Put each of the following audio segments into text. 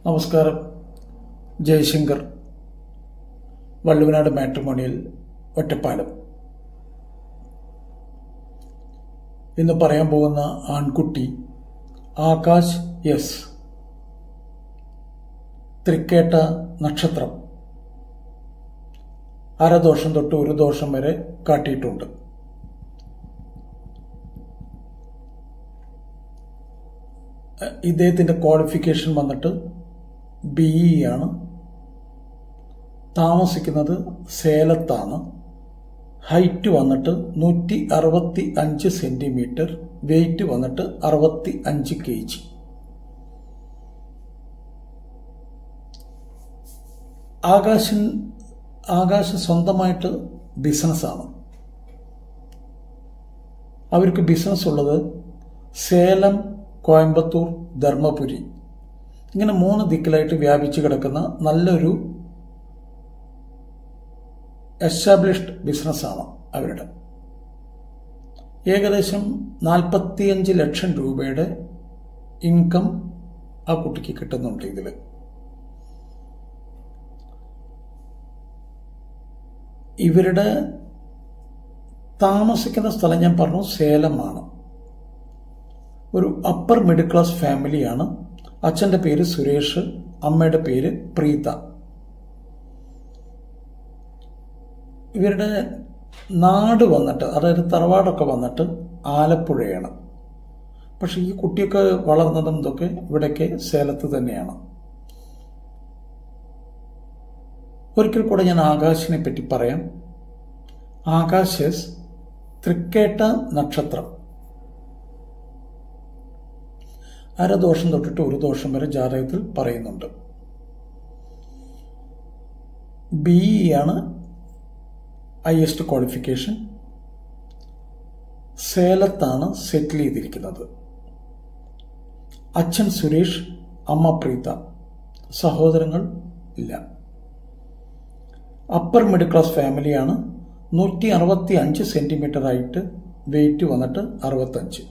നമസ്കാരം. ജയശങ്കർ, വള്ളുവനാട് മാട്രിമോണിയൽ, ഒറ്റപ്പാലം. ഇന്ന് പറയാൻ പോകുന്ന ആൺകുട്ടി ആകാശ് എസ്. തൃക്കേട്ട നക്ഷത്രം. അരദോഷം തൊട്ട് ഒരു ദോഷം വരെ കാട്ടിയിട്ടുണ്ട്. ഇദ്ദേഹത്തിന്റെ ക്വാളിഫിക്കേഷൻ വന്നിട്ട് BE ആണ്. താമസിക്കുന്നത് സേലത്താണ്. ഹൈറ്റ് വന്നിട്ട് 165 സെന്റിമീറ്റർ, വെയിറ്റ് വന്നിട്ട് 65 kg. ആകാശ് സ്വന്തമായിട്ട് ബിസിനസ്സാണ്. അവർക്ക് ബിസിനസ് ഉള്ളത് സേലം, കോയമ്പത്തൂർ, ധർമ്മപുരി, ഇങ്ങനെ 3 ദിക്കിലായിട്ട് വ്യാപിച്ചു കിടക്കുന്ന നല്ലൊരു എസ്റ്റാബ്ലിഷ്ഡ് ബിസിനസ്സാണ് അവരുടെ. ഏകദേശം 45 ലക്ഷം രൂപയുടെ ഇൻകം ആ കുട്ടിക്ക് കിട്ടുന്നുണ്ട്. ഇതിൽ ഇവരുടെ താമസിക്കുന്ന സ്ഥലം ഞാൻ പറഞ്ഞു സേലമാണ്. ഒരു അപ്പർ മിഡിൽ ക്ലാസ് ഫാമിലിയാണ്. അച്ഛൻ്റെ പേര് സുരേഷ്, അമ്മയുടെ പേര് പ്രീത. ഇവരുടെ നാട് വന്നിട്ട്, അതായത് തറവാടൊക്കെ വന്നിട്ട് ആലപ്പുഴയാണ്. പക്ഷെ ഈ കുട്ടിയൊക്കെ വളർന്നതും ഇതൊക്കെ ഇവിടേക്ക് സേലത്ത് തന്നെയാണ്. ഒരിക്കൽ കൂടെ ഞാൻ ആകാശിനെ പറ്റി പറയാം. ആകാശ് തൃക്കേട്ട നക്ഷത്രം. അരദോഷം തൊട്ടിട്ട് ഒരു ദോഷം വരെ ജാതകത്തിൽ പറയുന്നുണ്ട്. BE ആണ് ഹയസ്റ്റ് ക്വാളിഫിക്കേഷൻ. സേലത്താണ് സെറ്റിൽ ചെയ്തിരിക്കുന്നത്. അച്ഛൻ സുരേഷ്, അമ്മ പ്രീത. സഹോദരങ്ങൾ ഇല്ല. അപ്പർ മിഡിൽ ക്ലാസ് ഫാമിലിയാണ്. 165 സെന്റിമീറ്റർ ആയിട്ട്, വെയിറ്റ് വന്നിട്ട് 65.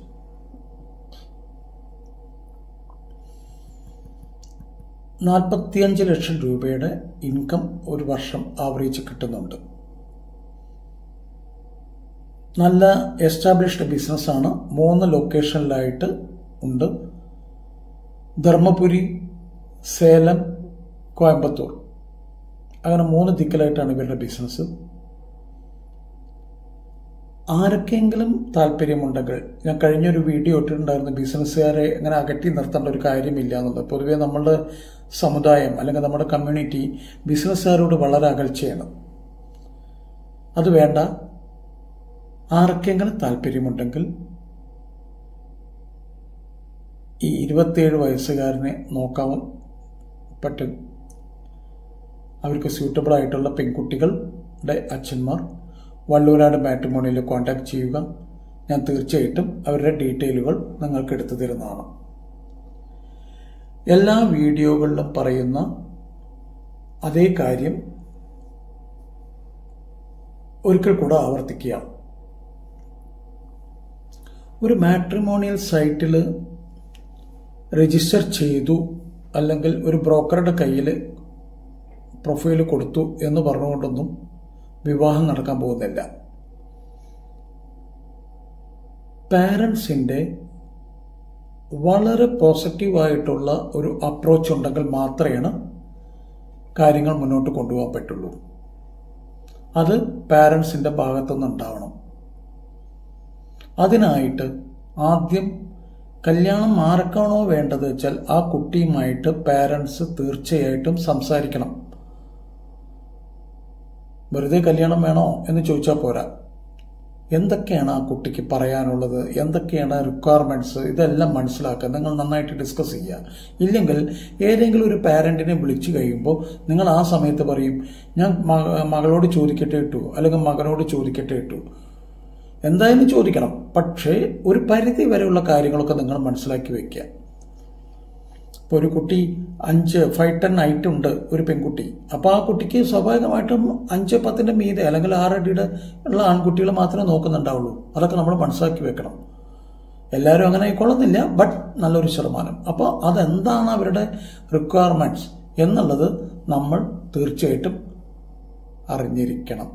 $45 ലക്ഷം രൂപയുടെ ഇൻകം ഒരു വർഷം ആവറേജ് കിട്ടുന്നുണ്ട്. നല്ല എസ്റ്റാബ്ലിഷ്ഡ് ബിസിനസ്സാണ്. 3 ലൊക്കേഷനിലായിട്ട് ഉണ്ട്. ധർമ്മപുരി, സേലം, കോയമ്പത്തൂർ, അങ്ങനെ 3 ദിക്കിലായിട്ടാണ് ഇവരുടെ ബിസിനസ്. ആരൊക്കെയെങ്കിലും താല്പര്യമുണ്ടെങ്കിൽ, ഞാൻ കഴിഞ്ഞൊരു വീഡിയോ ഇട്ടിട്ടുണ്ടായിരുന്നു, ബിസിനസ്സുകാരെ അങ്ങനെ അകറ്റി നിർത്തേണ്ട ഒരു കാര്യമില്ല എന്നുള്ളത്. പൊതുവേ നമ്മളുടെ സമുദായം അല്ലെങ്കിൽ നമ്മുടെ കമ്മ്യൂണിറ്റി ബിസിനസ്സുകാരോട് വളരെ അകൽച്ചയാണ്. അത് വേണ്ട. ആർക്കെങ്കിലും താല്പര്യമുണ്ടെങ്കിൽ ഈ 27 വയസ്സുകാരനെ നോക്കാൻ പറ്റും. അവർക്ക് സ്യൂട്ടബിൾ ആയിട്ടുള്ള പെൺകുട്ടികളുടെ അച്ഛന്മാർ വള്ളുവനാട് മാട്രിമോണിയിൽ കോൺടാക്ട് ചെയ്യുക. ഞാൻ തീർച്ചയായിട്ടും അവരുടെ ഡീറ്റെയിലുകൾ നിങ്ങൾക്ക് എടുത്തു തരുന്നതാണ്. എല്ലാ വീഡിയോകളിലും പറയുന്ന അതേ കാര്യം ഒരിക്കൽ കൂടെ ആവർത്തിക്കുക. ഒരു മാട്രിമോണിയൽ സൈറ്റിൽ രജിസ്റ്റർ ചെയ്തു അല്ലെങ്കിൽ ഒരു ബ്രോക്കറുടെ കയ്യിൽ പ്രൊഫൈൽ കൊടുത്തു എന്ന് പറഞ്ഞുകൊണ്ടൊന്നും വിവാഹം നടക്കാൻ പോകുന്നില്ല. പാരൻസിൻ്റെ വളരെ പോസിറ്റീവായിട്ടുള്ള ഒരു അപ്രോച്ച് ഉണ്ടെങ്കിൽ മാത്രമേ കാര്യങ്ങൾ മുന്നോട്ട് കൊണ്ടുപോകാൻ പറ്റുള്ളൂ. അത് പാരൻസിൻ്റെ ഭാഗത്തുനിന്ന് ഉണ്ടാവണം. അതിനായിട്ട് ആദ്യം കല്യാണം ആർക്കാണോ വേണ്ടത് വെച്ചാൽ ആ കുട്ടിയുമായിട്ട് പാരൻസ് തീർച്ചയായിട്ടും സംസാരിക്കണം. വെറുതെ കല്യാണം വേണോ എന്ന് ചോദിച്ചാൽ പോരാ. എന്തൊക്കെയാണ് ആ കുട്ടിക്ക് പറയാനുള്ളത്, എന്തൊക്കെയാണ് റിക്വയർമെന്റ്സ്, ഇതെല്ലാം മനസ്സിലാക്കുക. നിങ്ങൾ നന്നായിട്ട് ഡിസ്കസ് ചെയ്യുക. ഇല്ലെങ്കിൽ ഏതെങ്കിലും ഒരു പാരന്റിനെ വിളിച്ചു കഴിയുമ്പോൾ നിങ്ങൾ ആ സമയത്ത് പറയും, ഞാൻ മകളോട് ചോദിക്കട്ടെ ഇട്ടു, അല്ലെങ്കിൽ മകനോട് ചോദിക്കട്ടെ ഇട്ടു. എന്തായാലും ചോദിക്കണം, പക്ഷേ ഒരു പരിധി വരെയുള്ള കാര്യങ്ങളൊക്കെ നിങ്ങൾ മനസ്സിലാക്കി വെക്കുക. ഇപ്പോൾ ഒരു കുട്ടി 5'10" ഹൈറ്റ് ഉണ്ട്, ഒരു പെൺകുട്ടി. അപ്പോൾ ആ കുട്ടിക്ക് സ്വാഭാവികമായിട്ടും 5'10" മീതെ അല്ലെങ്കിൽ 6 അടിയുടെ ഉള്ള ആൺകുട്ടികൾ മാത്രമേ നോക്കുന്നുണ്ടാവുള്ളൂ. അതൊക്കെ നമ്മൾ മനസ്സിലാക്കി വെക്കണം. എല്ലാവരും അങ്ങനെ ആയിക്കൊള്ളുന്നില്ല, ബട്ട് നല്ലൊരു ശതമാനം. അപ്പോൾ അതെന്താണ് അവരുടെ റിക്വയർമെന്റ്സ് എന്നുള്ളത് നമ്മൾ തീർച്ചയായിട്ടും അറിഞ്ഞിരിക്കണം.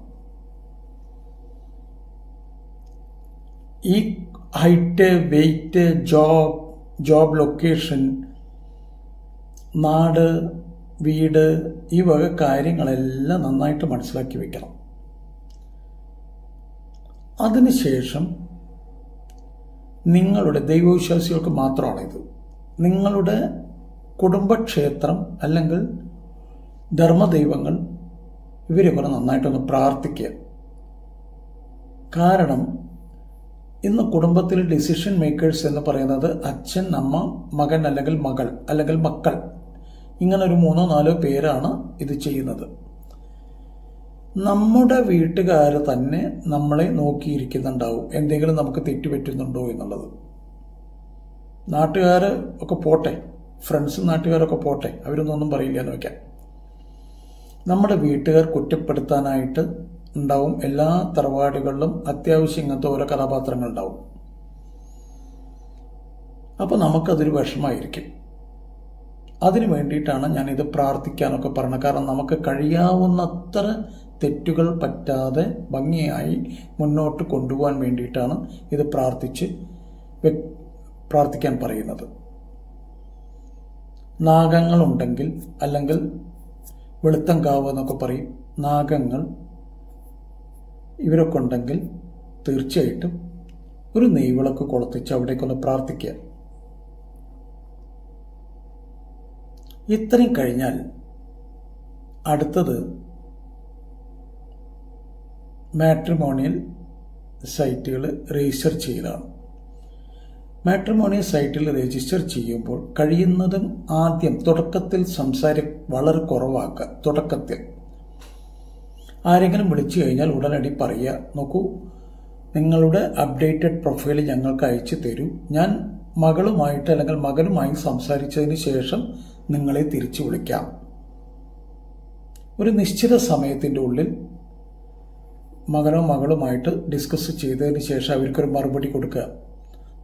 ഈ ഹൈറ്റ്, വെയിറ്റ്, ജോബ് ലൊക്കേഷൻ, നാട്, വീട്, ഈ വക കാര്യങ്ങളെല്ലാം നന്നായിട്ട് മനസ്സിലാക്കി വെക്കണം. അതിനുശേഷം നിങ്ങളുടെ ദൈവവിശ്വാസികൾക്ക് മാത്രമാണിത്, നിങ്ങളുടെ കുടുംബക്ഷേത്രം അല്ലെങ്കിൽ ധർമ്മദൈവങ്ങൾ ഇവരെയൊക്കെ നന്നായിട്ടൊന്ന് പ്രാർത്ഥിക്കുക. കാരണം ഇന്ന് കുടുംബത്തിൽ ഡിസിഷൻ മേക്കേഴ്സ് എന്ന് പറയുന്നത് അച്ഛൻ, അമ്മ, മകൻ അല്ലെങ്കിൽ മകൾ അല്ലെങ്കിൽ മക്കൾ, ഇങ്ങനെ ഒരു 3-4 പേരാണ് ഇത് ചെയ്യുന്നത്. നമ്മുടെ വീട്ടുകാർ തന്നെ നമ്മളെ നോക്കിയിരിക്കുന്നുണ്ടാവും, എന്തെങ്കിലും നമുക്ക് തെറ്റുപറ്റുന്നുണ്ടോ എന്നുള്ളത്. നാട്ടുകാർ ഒക്കെ പോട്ടെ, ഫ്രണ്ട്സും നാട്ടുകാരൊക്കെ പോട്ടെ, അവരൊന്നും പറയില്ല എന്ന് വയ്ക്കാം. നമ്മുടെ വീട്ടുകാർ കുറ്റപ്പെടുത്താനായിട്ട് ഉണ്ടാവും. എല്ലാ തറവാടുകളിലും അത്യാവശ്യം ഇങ്ങനത്തെ ഓരോ കഥാപാത്രങ്ങൾ ഉണ്ടാവും. അപ്പോൾ നമുക്കതൊരു വിഷമമായിരിക്കും. അതിനു വേണ്ടിയിട്ടാണ് ഞാനിത് പ്രാർത്ഥിക്കാനൊക്കെ പറഞ്ഞത്. കാരണം നമുക്ക് കഴിയാവുന്നത്ര തെറ്റുകൾ പറ്റാതെ ഭംഗിയായി മുന്നോട്ട് കൊണ്ടുപോകാൻ വേണ്ടിയിട്ടാണ് ഇത് പ്രാർത്ഥിക്കാൻ പറയുന്നത്. നാഗങ്ങളുണ്ടെങ്കിൽ, അല്ലെങ്കിൽ വെളുത്തങ്കാവ് എന്നൊക്കെ പറയും, നാഗങ്ങൾ ഇവരൊക്കെ ഉണ്ടെങ്കിൽ തീർച്ചയായിട്ടും ഒരു നെയ്വിളക്ക് കൊളുത്തിച്ച് അവിടേക്കൊന്ന് പ്രാർത്ഥിക്കുക. ഇത്രയും കഴിഞ്ഞാൽ അടുത്തത് മാട്രിമോണിയൽ സൈറ്റുകൾ രജിസ്റ്റർ ചെയ്യലാണ്. മാട്രിമോണിയൽ സൈറ്റിൽ രജിസ്റ്റർ ചെയ്യുമ്പോൾ കഴിയുന്നതും ആദ്യം തുടക്കത്തിൽ വളരെ കുറവാക്കുക. തുടക്കത്തിൽ ആരെങ്കിലും വിളിച്ചു കഴിഞ്ഞാൽ ഉടനടി പറയുക, നോക്കൂ, നിങ്ങളുടെ അപ്ഡേറ്റഡ് പ്രൊഫൈൽ ഞങ്ങൾക്ക് അയച്ചു തരൂ, ഞാൻ മകളുമായിട്ട് അല്ലെങ്കിൽ മകനുമായി സംസാരിച്ചതിന് ശേഷം നിങ്ങളെ തിരിച്ചു വിളിക്കാം. ഒരു നിശ്ചിത സമയത്തിൻ്റെ ഉള്ളിൽ മകനോ മകളുമായിട്ട് ഡിസ്കസ് ചെയ്തതിന് ശേഷം അവർക്കൊരു മറുപടി കൊടുക്കുക.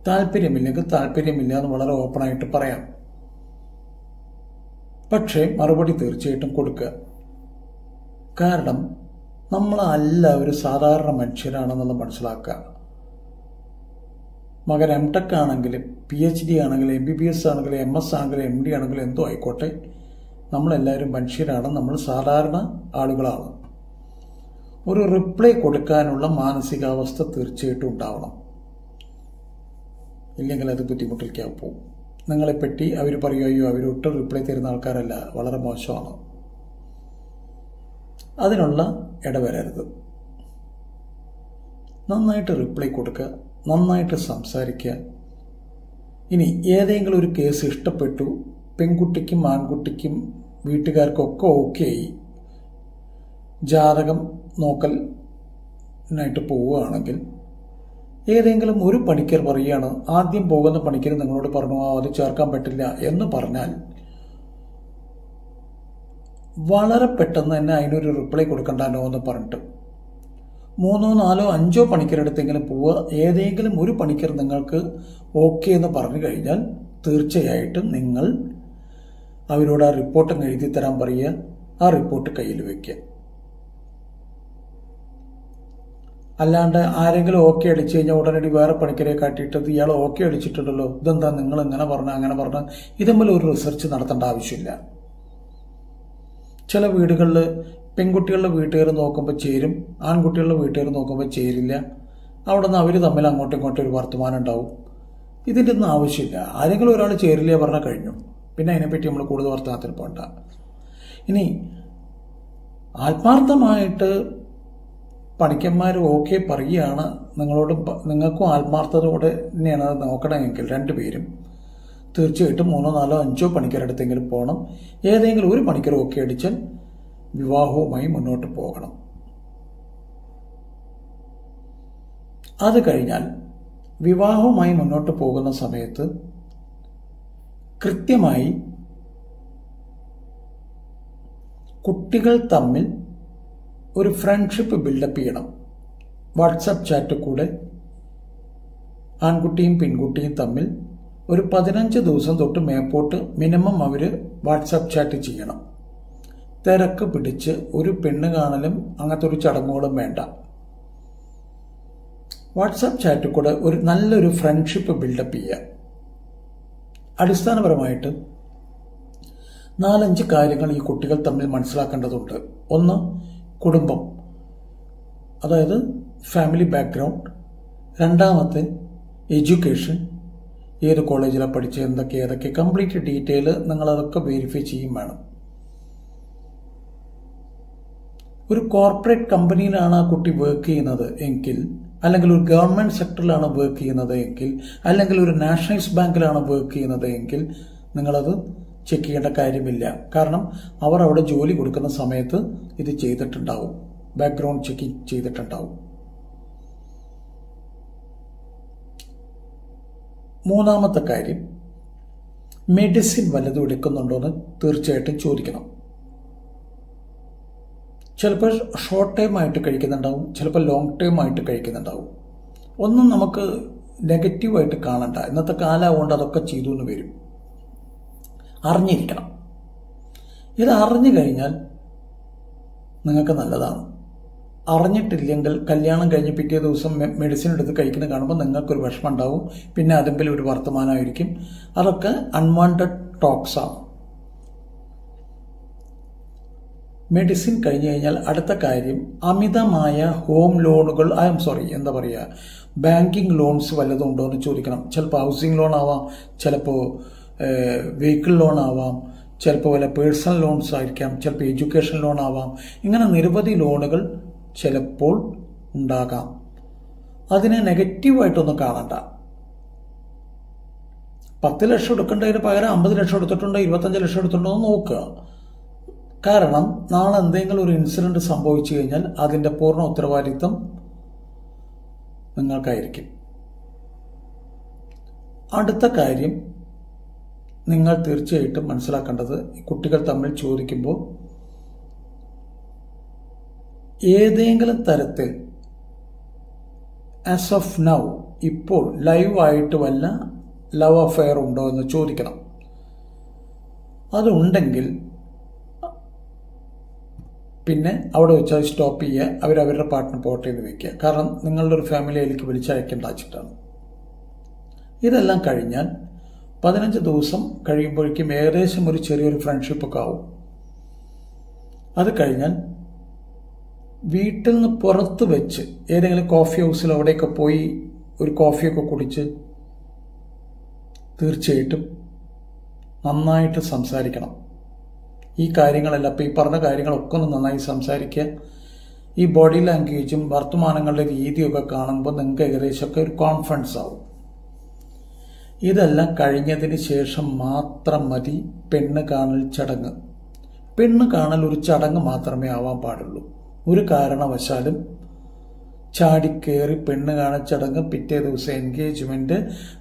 താല്പര്യമില്ലെങ്കിൽ താല്പര്യമില്ല എന്ന് വളരെ ഓപ്പണായിട്ട് പറയാം. പക്ഷേ മറുപടി തീർച്ചയായിട്ടും കൊടുക്കുക. കാരണം നമ്മളെല്ലാവരും സാധാരണ മനുഷ്യരാണെന്നുള്ളത് മനസ്സിലാക്കുക. മകൻ MTech ആണെങ്കിലും PhD ആണെങ്കിലും MBBS ആണെങ്കിലും MS ആണെങ്കിലും MD ആണെങ്കിലും എന്തോ ആയിക്കോട്ടെ, നമ്മളെല്ലാവരും മനുഷ്യരാണ്, നമ്മൾ സാധാരണ ആളുകളാണ്. ഒരു റിപ്ലൈ കൊടുക്കാനുള്ള മാനസികാവസ്ഥ തീർച്ചയായിട്ടും ഉണ്ടാവണം. ഇല്ലെങ്കിൽ അത് ബുദ്ധിമുട്ടിലേക്കാവും പോകും. നിങ്ങളെപ്പറ്റി അവർ പറയുക, അയ്യോ അവരൊട്ടും റിപ്ലൈ തരുന്ന ആൾക്കാരല്ല, വളരെ മോശമാണ്. അതിനുള്ള ഇടവരരുത്. നന്നായിട്ട് റിപ്ലൈ കൊടുക്കുക, നന്നായിട്ട് സംസാരിക്കുക. ഇനി ഏതെങ്കിലും ഒരു കേസ് ഇഷ്ടപ്പെട്ടു, പെൺകുട്ടിക്കും ആൺകുട്ടിക്കും വീട്ടുകാർക്കൊക്കെ ഓക്കെയായി, ജാതകം നോക്കലിനായിട്ട് പോവുകയാണെങ്കിൽ ഏതെങ്കിലും ഒരു പണിക്കർ പറയുകയാണ്, ആദ്യം പോകുന്ന പണിക്കർ നിങ്ങളോട് പറഞ്ഞു അത് ചേർക്കാൻ പറ്റില്ല എന്ന് പറഞ്ഞാൽ വളരെ പെട്ടെന്ന് തന്നെ അതിനൊരു റിപ്ലൈ കൊടുക്കണ്ടോ എന്ന് പറഞ്ഞിട്ട് 3, 4, 5 പണിക്കരെടുത്തെങ്കിലും പോവുക. ഏതെങ്കിലും ഒരു പണിക്കർ നിങ്ങൾക്ക് ഓക്കെ എന്ന് പറഞ്ഞു കഴിഞ്ഞാൽ തീർച്ചയായിട്ടും നിങ്ങൾ അവരോട് ആ റിപ്പോർട്ട് എഴുതി തരാൻ പറയുക. ആ റിപ്പോർട്ട് കയ്യിൽ വയ്ക്കുക. അല്ലാണ്ട് ആരെങ്കിലും ഓക്കെ അടിച്ചു കഴിഞ്ഞാൽ ഉടനടി വേറെ പണിക്കരെ കാട്ടിയിട്ട് ഇയാൾ ഓക്കെ അടിച്ചിട്ടുണ്ടല്ലോ, ഇതെന്താ നിങ്ങൾ ഇങ്ങനെ പറഞ്ഞ അങ്ങനെ പറഞ്ഞ, ഇതുമ്പോൾ ഒരു റിസർച്ച് നടത്തേണ്ട ആവശ്യമില്ല. ചില വീടുകളിൽ പെൺകുട്ടികളുടെ വീട്ടുകാർ നോക്കുമ്പോൾ ചേരും, ആൺകുട്ടികളുടെ വീട്ടുകാർ നോക്കുമ്പോൾ ചേരില്ല. അവിടെ നിന്ന് അവർ തമ്മിൽ അങ്ങോട്ടും ഇങ്ങോട്ടും ഒരു വർത്തമാനം ഉണ്ടാവും. ഇതിൻ്റെ ഒന്നും ആവശ്യമില്ല. ആരെങ്കിലും ഒരാൾ ചേരില്ല പറഞ്ഞാൽ കഴിഞ്ഞു, പിന്നെ അതിനെപ്പറ്റി നമ്മൾ കൂടുതൽ വർത്തമാനത്തിൽ പോകണ്ട. ഇനി ആത്മാർത്ഥമായിട്ട് പണിക്കന്മാർ ഓക്കെ പറയുകയാണ് നിങ്ങളോട്, നിങ്ങൾക്കും ആത്മാർത്ഥതയോടെ തന്നെയാണ് അത് നോക്കണമെങ്കിൽ രണ്ടുപേരും തീർച്ചയായിട്ടും 3, 4, 5 പണിക്കരടുത്തെങ്കിലും പോകണം. ഏതെങ്കിലും ഒരു പണിക്കർ ഓക്കെ അടിച്ചാൽ വിവാഹവുമായി മുന്നോട്ട് പോകണം. അത് കഴിഞ്ഞാൽ വിവാഹവുമായി മുന്നോട്ട് പോകുന്ന സമയത്ത് കൃത്യമായി കുട്ടികൾ തമ്മിൽ ഒരു ഫ്രണ്ട്ഷിപ്പ് ബിൽഡപ്പ് ചെയ്യണം. വാട്സാപ്പ് ചാറ്റ് കൂടെ ആൺകുട്ടിയും പെൺകുട്ടിയും തമ്മിൽ ഒരു 15 ദിവസം തൊട്ട് മേപ്പോട്ട് മിനിമം അവർ വാട്സാപ്പ് ചാറ്റ് ചെയ്യണം. തിരക്ക് പിടിച്ച് ഒരു പെണ്ണ് കാണലും അങ്ങനത്തെ ഒരു ചടങ്ങുകളും വേണ്ട. വാട്സാപ്പ് ചാറ്റിൽ കൂടെ ഒരു നല്ലൊരു ഫ്രണ്ട്ഷിപ്പ് ബിൽഡപ്പ് ചെയ്യുക. അടിസ്ഥാനപരമായിട്ട് 4-5 കാര്യങ്ങൾ ഈ കുട്ടികൾ തമ്മിൽ മനസ്സിലാക്കേണ്ടതുണ്ട്. ഒന്ന്, കുടുംബം, അതായത് ഫാമിലി ബാക്ക്ഗ്രൗണ്ട്. രണ്ടാമത്തെ, എഡ്യൂക്കേഷൻ, ഏത് കോളേജിലാണ് പഠിച്ചത്, ഏതൊക്കെ കംപ്ലീറ്റ് ഡീറ്റെയിൽ നിങ്ങളതൊക്കെ വെരിഫൈ ചെയ്യും വേണം. ഒരു കോർപ്പറേറ്റ് കമ്പനിയിലാണ് ആ കുട്ടി വർക്ക് ചെയ്യുന്നത് എങ്കിൽ, അല്ലെങ്കിൽ ഒരു ഗവൺമെന്റ് സെക്ടറിലാണ് വർക്ക് ചെയ്യുന്നത് എങ്കിൽ, അല്ലെങ്കിൽ ഒരു നാഷണലൈസ് ബാങ്കിലാണ് വർക്ക് ചെയ്യുന്നത് എങ്കിൽ നിങ്ങളത് ചെക്ക് ചെയ്യേണ്ട കാര്യമില്ല. കാരണം അവർ അവിടെ ജോലി കൊടുക്കുന്ന സമയത്ത് ഇത് ചെയ്തിട്ടുണ്ടാവും, ബാക്ക്ഗ്രൗണ്ട് ചെക്കിംഗ് ചെയ്തിട്ടുണ്ടാവും. മൂന്നാമത്തെ കാര്യം, മെഡിസിൻ വല്ലതും എടുക്കുന്നുണ്ടോ എന്ന് തീർച്ചയായിട്ടും ചോദിക്കണം. ചിലപ്പോൾ ഷോർട്ട് ടൈം ആയിട്ട് കഴിക്കുന്നുണ്ടാവും, ചിലപ്പോൾ ലോങ് ടൈം ആയിട്ട് കഴിക്കുന്നുണ്ടാവും. ഒന്നും നമുക്ക് നെഗറ്റീവായിട്ട് കാണണ്ട. ഇന്നത്തെ കാലമാകൊണ്ട് അതൊക്കെ ചെയ്തു എന്ന് വരും. അറിഞ്ഞിരിക്കണം. ഇത് അറിഞ്ഞു കഴിഞ്ഞാൽ നിങ്ങൾക്ക് നല്ലതാണ്. അറിഞ്ഞിട്ടില്ലെങ്കിൽ കല്യാണം കഴിഞ്ഞ് പിറ്റേ ദിവസം മെഡിസിൻ എടുത്ത് കഴിക്കുന്നത് കാണുമ്പോൾ നിങ്ങൾക്കൊരു വിഷമം ഉണ്ടാവും. പിന്നെ അതിൽ ഒരു വർത്തമാനമായിരിക്കും. അതൊക്കെ അൺവാണ്ടഡ് ടോക്സ് ആണ്. മെഡിസിൻ കഴിഞ്ഞു കഴിഞ്ഞാൽ അടുത്ത കാര്യം, അമിതമായ ഹോം ലോണുകൾ, ബാങ്കിങ് ലോൺസ് വല്ലതും ഉണ്ടോ എന്ന് ചോദിക്കണം. ചിലപ്പോൾ ഹൗസിംഗ് ലോൺ ആവാം, ചിലപ്പോൾ വെഹിക്കിൾ ലോൺ ആവാം, ചിലപ്പോൾ വല്ല പേഴ്സണൽ ലോൺസ് ആയിരിക്കാം, ചിലപ്പോൾ എഡ്യൂക്കേഷൻ ലോൺ ആവാം. ഇങ്ങനെ നിരവധി ലോണുകൾ ചിലപ്പോൾ ഉണ്ടാകാം. അതിനെ നെഗറ്റീവായിട്ടൊന്നും കാണണ്ട. 10 ലക്ഷം എടുക്കേണ്ടതിന് പകരം 50 ലക്ഷം എടുത്തിട്ടുണ്ടോ 25 ലക്ഷം എടുത്തിട്ടുണ്ടോ എന്ന് നോക്കുക. കാരണം നാളെ എന്തെങ്കിലും ഒരു ഇൻസിഡന്റ് സംഭവിച്ചു കഴിഞ്ഞാൽ അതിന്റെ പൂർണ്ണ ഉത്തരവാദിത്വം നിങ്ങൾക്കായിരിക്കും. അടുത്ത കാര്യം നിങ്ങൾ തീർച്ചയായിട്ടും മനസ്സിലാക്കേണ്ടത്, കുട്ടികൾ തമ്മിൽ ചോദിക്കുമ്പോൾ ഏതെങ്കിലും തരത്തിൽ ആസ് ഓഫ് നൗ ഇപ്പോൾ ലൈവായിട്ട് വല്ല ലവ് അഫെയർ ഉണ്ടോ എന്ന് ചോദിക്കണം. അതുണ്ടെങ്കിൽ പിന്നെ അവിടെ വെച്ച് അത് സ്റ്റോപ്പ് ചെയ്യുക. അവരവരുടെ പാർട്ട്ണർ പോട്ടെ എന്ന് വെക്കുക. കാരണം നിങ്ങളുടെ ഒരു ഫാമിലിയിലേക്ക് വിളിച്ചയക്കേണ്ട വെച്ചിട്ടാണ്. ഇതെല്ലാം കഴിഞ്ഞാൽ 15 ദിവസം കഴിയുമ്പോഴേക്കും ഏകദേശം ഒരു ചെറിയൊരു ഫ്രണ്ട്ഷിപ്പ് ഒക്കെ ആവും. അത് കഴിഞ്ഞാൽ വീട്ടിൽ നിന്ന് പുറത്ത് വെച്ച് ഏതെങ്കിലും കോഫി ഹൗസിൽ അവിടെയൊക്കെ പോയി ഒരു കോഫിയൊക്കെ കുടിച്ച് തീർച്ചയായിട്ടും നന്നായിട്ട് സംസാരിക്കണം. ഈ കാര്യങ്ങളെല്ലാം, ഇപ്പം ഈ പറഞ്ഞ കാര്യങ്ങളൊക്കെ ഒന്ന് നന്നായി സംസാരിക്കുക. ഈ ബോഡി ലാംഗ്വേജും വർത്തമാനങ്ങളുടെ രീതിയൊക്കെ കാണുമ്പോൾ നിങ്ങൾക്ക് ഏകദേശമൊക്കെ ഒരു കോൺഫിഡൻസ് ആവും. ഇതെല്ലാം കഴിഞ്ഞതിന് ശേഷം മാത്രം മതി പെണ്ണ് കാണൽ ചടങ്ങ്. പെണ്ണ് കാണൽ ഒരു ചടങ്ങ് മാത്രമേ ആവാൻ പാടുള്ളൂ. ഒരു കാരണവശാലും ചാടിക്കേറി പെണ്ണ് കാണൽ ചടങ്ങ്, പിറ്റേ ദിവസം എൻഗേജ്മെന്റ്,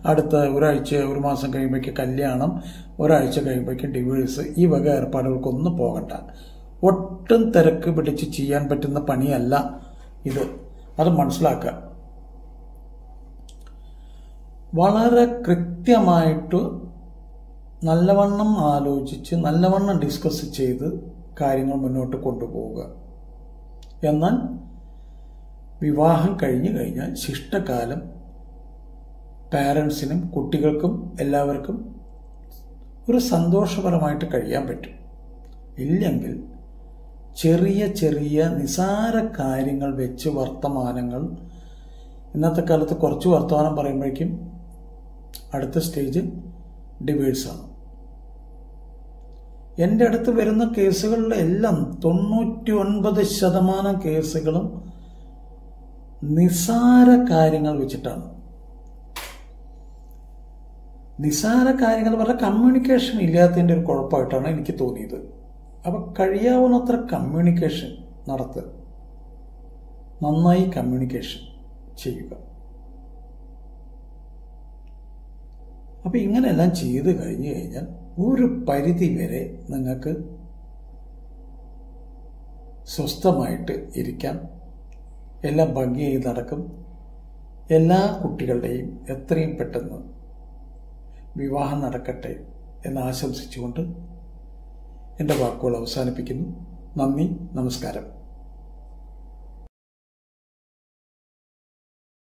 അടുത്ത ഒരാഴ്ച ഒരു മാസം കഴിയുമ്പോഴേക്കും കല്യാണം, ഒരാഴ്ച കഴിയുമ്പോഴേക്കും ഡിവോഴ്സ്, ഈ വക ഏർപ്പാടുകൾക്കൊന്നും പോകണ്ട. ഒട്ടും തിരക്ക് പിടിച്ച് ചെയ്യാൻ പറ്റുന്ന പണിയല്ല ഇത്. അത് മനസ്സിലാക്കുക. വളരെ കൃത്യമായിട്ട് നല്ലവണ്ണം ആലോചിച്ച് നല്ലവണ്ണം ഡിസ്കസ് ചെയ്ത് കാര്യങ്ങൾ മുന്നോട്ട് കൊണ്ടുപോവുക. എന്നാൽ വിവാഹം കഴിഞ്ഞു കഴിഞ്ഞാൽ ശിഷ്ടകാലം പാരൻസിനും കുട്ടികൾക്കും എല്ലാവർക്കും ഒരു സന്തോഷപരമായിട്ട് കഴിയാൻ പറ്റും. ഇല്ലെങ്കിൽ ചെറിയ ചെറിയ നിസാര കാര്യങ്ങൾ വെച്ച് വർത്തമാനങ്ങൾ, ഇന്നത്തെ കാലത്ത് കുറച്ച് വർത്തമാനം പറയുമ്പോഴേക്കും അടുത്ത സ്റ്റേജ് ഡിവോഴ്സാണ്. എൻ്റെ അടുത്ത് വരുന്ന കേസുകളിലെ എല്ലാം 99% കേസുകളും നിസാര കാര്യങ്ങൾ വെച്ചിട്ടാണ്. നിസാര കാര്യങ്ങൾ പറഞ്ഞാൽ കമ്മ്യൂണിക്കേഷൻ ഇല്ലാത്തതിൻ്റെ ഒരു കുഴപ്പമായിട്ടാണ് എനിക്ക് തോന്നിയത്. അപ്പം കഴിയാവുന്നത്ര കമ്മ്യൂണിക്കേഷൻ നടത്തുക, നന്നായി കമ്മ്യൂണിക്കേഷൻ ചെയ്യുക. അപ്പം ഇങ്ങനെയെല്ലാം ചെയ്ത് കഴിഞ്ഞു കഴിഞ്ഞാൽ ഒരു പരിധി വരെ നിങ്ങൾക്ക് സ്വസ്ഥമായിട്ട് ഇരിക്കാം. എല്ലാം ഭംഗിയായി നടക്കും. എല്ലാ കുട്ടികളുടെയും എത്രയും പെട്ടെന്ന് വിവാഹം നടക്കട്ടെ എന്ന് ആശംസിച്ചുകൊണ്ട് എൻ്റെ വാക്കുകൾ അവസാനിപ്പിക്കുന്നു. നന്ദി, നമസ്കാരം.